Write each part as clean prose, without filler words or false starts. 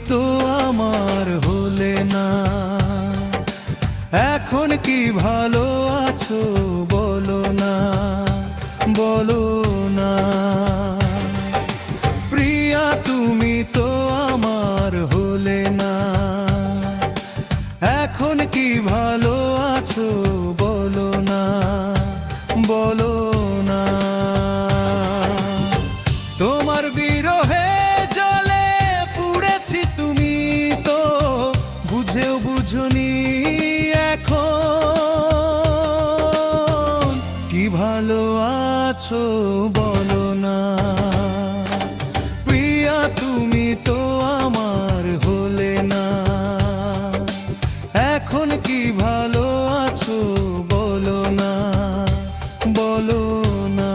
তো আমার হলে না, এখন কি ভালো আছো বলো না, বলো না। প্রিয়া তুমি তো আমার হলে না, এখন কি ভালো আছো বলো না, বলো না। তোমার বিরহে জলে পুড়েছি, তুমি তো বুঝেও বুঝনি, এখন কি ভালো আছো বলো না। প্রিয়া তুমি তো আমার হলে না, এখন কি ভালো আছো বলো না, বলো না।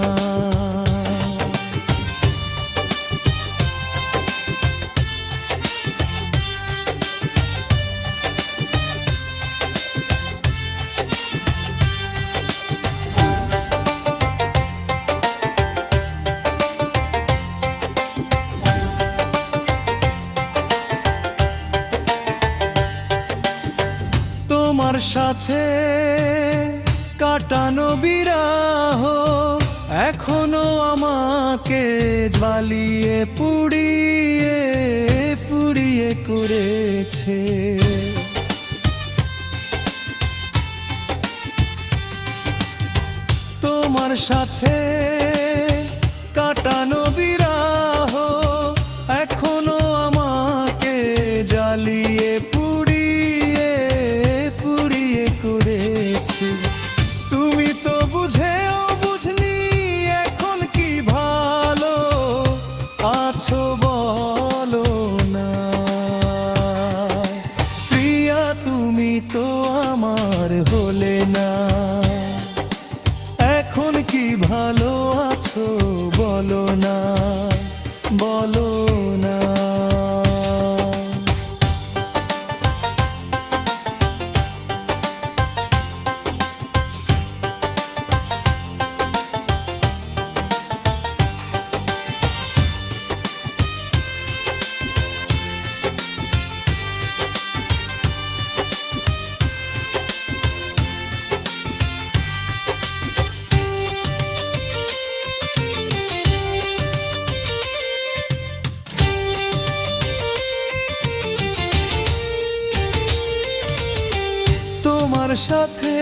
তোমার সাথে কাটানো বিরহ এখনো আমাকে জ্বালিয়ে পুড়িয়ে পুড়িয়ে করেছে। তোমার সাথে কাটানো বিরহ এখনো আমাকে জ্বালিয়ে পুড়িয়ে পুড়িয়ে করেছে। তুমি তো বুঝেও বুঝনি, এখন কি ভালো আছো বলো না। প্রিয়া তুমি তো আমার হলে না, এখন কি ভালো আছো বলো না, বলো না। তোমার সাথে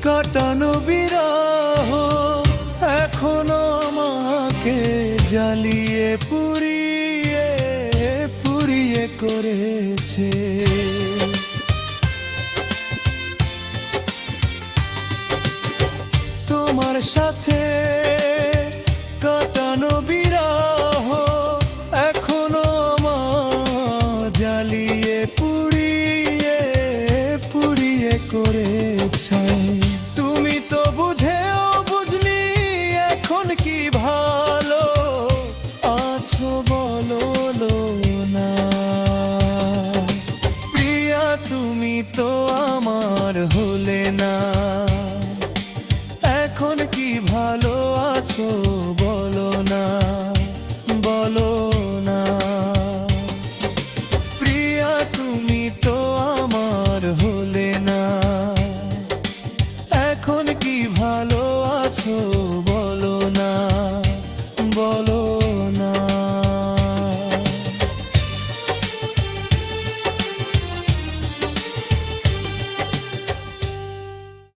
কাটানো বিরহ এখনো আমাকে জ্বালিয়ে পুড়িয়ে পুড়িয়ে করেছে। তোমার সাথে কাটানো বিরহ এখনো আমার জ্বালিয়ে পুড়িয়ে পুড়িয়ে করেছে। তুমি তো বুঝেও বুঝনি, এখন কি ভালো আছো বলো না। প্রিয়া তুমি তো আমার হলে না, এখন কি ভালো আছো